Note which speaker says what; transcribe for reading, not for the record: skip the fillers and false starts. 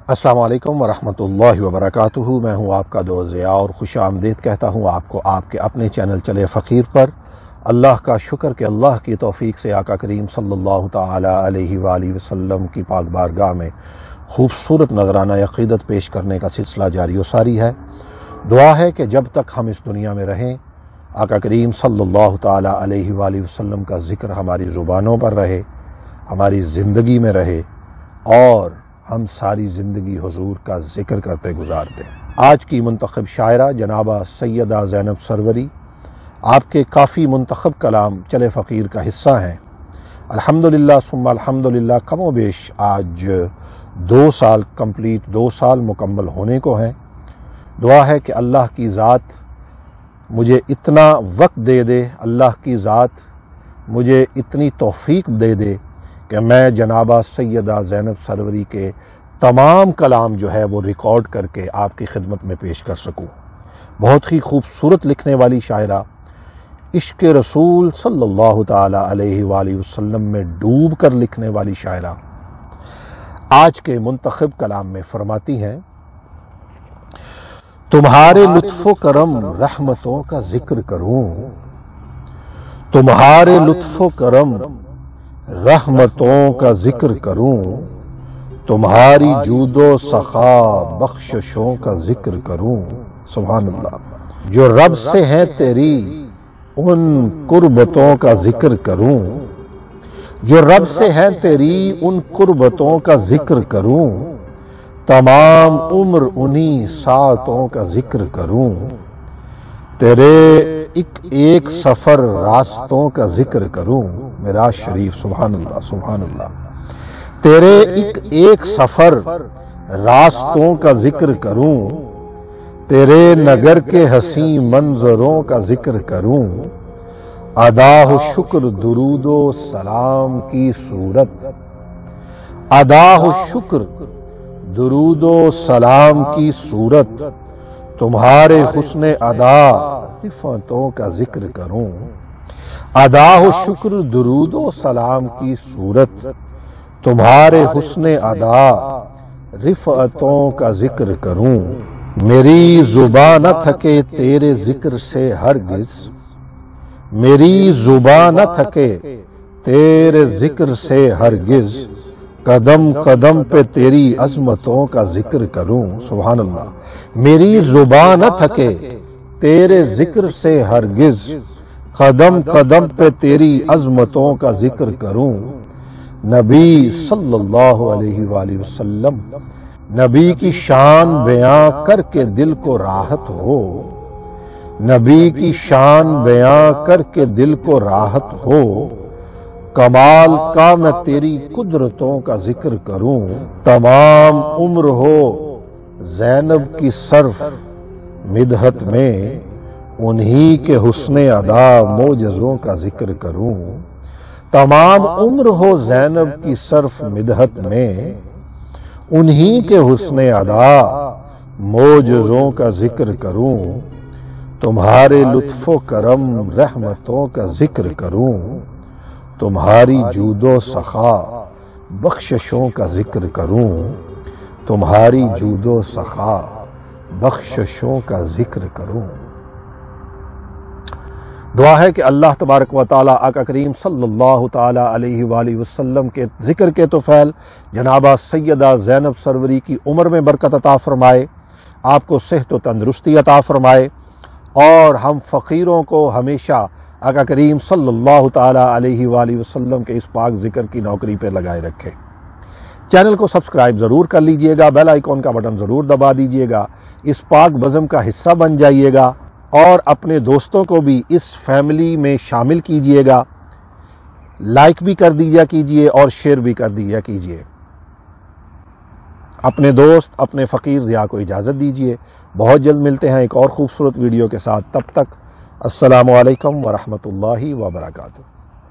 Speaker 1: السلام علیکم ورحمۃ اللہ وبرکاتہ۔ میں ہوں آپ کا دوست ضیاء اور خوش آمدید کہتا ہوں آپ کو آپ کے اپنے چینل چلے فقیر پر۔ اللہ کا شکر کہ اللہ کی توفیق سے آقا کریم صلی اللہ تعالی علیہ وآلہ وسلم کی پاک بارگاہ میں خوبصورت نذرانہ عقیدت پیش کرنے کا سلسلہ جاری و ساری ہے۔ دعا ہے کہ جب تک ہم اس دنیا میں رہیں آقا کریم صلی اللہ تعالی علیہ وآلہ وسلم کا ذکر ہماری زبانوں پر رہے، ہماری زندگی میں رہے اور ہم ساری زندگی حضور کا ذکر کرتے گزار دیں۔ آج کی منتخب شاعرہ جنابہ سیدہ زینب سروری آپ کے کافی منتخب کلام چلے فقیر کا حصہ ہیں۔ الحمدللہ ثم الحمدللہ کم و بیش آج 2 سال مکمل ہونے کو ہیں۔ دعا ہے کہ اللہ کی ذات مجھے اتنا وقت دے دے، اللہ کی ذات مجھے اتنی توفیق دے دے کہ میں جنابہ سیدہ زینب سروری کے تمام کلام جو ہے وہ ریکارڈ کر کے آپ کی خدمت میں پیش کر سکوں۔ بہت ہی خوبصورت لکھنے والی شاعرہ، عشق رسول صلی اللہ تعالی علیہ وآلہ وسلم میں ڈوب کر لکھنے والی شاعرہ آج کے منتخب کلام میں فرماتی ہیں: تمہارے لطف و کرم رحمتوں کا ذکر کروں، تمہارے لطف و کرم رحمتوں کا ذکر کروں، تمہاری جود و سخا بخششوں کا ذکر کروں۔ سبحان اللہ۔ جو رب سے ہے تیری ان قربتوں کا ذکر کروں، جو رب سے ہے تیری ان قربتوں کا ذکر کروں، تمام عمر انہی ساعتوں کا ذکر کروں، تیرے ایک سفر راستوں کا ذکر کروں۔ معراج شریف، سبحان اللہ سبحان اللہ۔ تیرے ایک سفر راستوں کا ذکر کروں، تیرے نگر کے حسین منظروں کا ذکر کروں، ادا و شکر درود و سلام کی صورت، ادا و شکر درود و سلام کی صورت، تمہارے حسن ادا رفعتوں کا ذکر کروں، ادا و شکر درود و سلام کی صورت، تمہارے حسن ادا رفعتوں کا ذکر کروں۔ میری زبان نہ تھکے تیرے ذکر سے ہرگز، میری زبان نہ تھکے تیرے ذکر سے ہرگز، قدم قدم پہ تیری عظمتوں کا ذکر کروں۔ سبحان اللہ۔ میری زبان نہ تھکے تیرے ذکر سے ہرگز، قدم قدم پہ تیری عظمتوں کا ذکر کروں۔ نبی صلی اللہ علیہ وآلہ وسلم، نبی کی شان بیاں کر کے دل کو راحت ہو، نبی کی شان بیاں کر کے دل کو راحت ہو، کمال کا میں تیری قدرتوں کا ذکر کروں، تمام عمر ہو زینب کی صرف مدحت میں، انہی کے حسن ادا معجزوں کا ذکر کروں، تمام عمر ہو زینب کی صرف مدحت میں، انہی کے حسن ادا معجزوں کا ذکر کروں، تمہارے لطف و کرم رحمتوں کا ذکر کروں، تمہاری جود و سخا بخششوں کا ذکر کروں، تمہاری جود و سخا بخششوں کا ذکر کروں۔ دعا ہے کہ اللہ تبارک و تعالی آقا کریم صلی اللہ تعالی علیہ وآلہ وسلم کے ذکر کے طفیل جنابہ سیدہ زینب سروری کی عمر میں برکت عطا فرمائے، آپ کو صحت و تندرستی عطا فرمائے، اور ہم فقیروں کو ہمیشہ آقا کریم صلی اللہ تعالی علیہ وآلہ وسلم کے اس پاک ذکر کی نوکری پہ لگائے رکھے۔ چینل کو سبسکرائب ضرور کر لیجئے گا، بیل آئیکن کا بٹن ضرور دبا دیجئے گا، اس پاک بزم کا حصہ بن جائیے گا، اور اپنے دوستوں کو بھی اس فیملی میں شامل کیجئے گا، لائک بھی کر دیا کیجئے اور شیئر بھی کر دیا کیجئے۔ اپنے دوست اپنے فقیر ضیاء کو اجازت دیجئے، بہت جلد ملتے ہیں ایک اور خوبصورت ویڈیو کے ساتھ، تب تک السلام علیکم ورحمۃ اللہ وبرکاتہ۔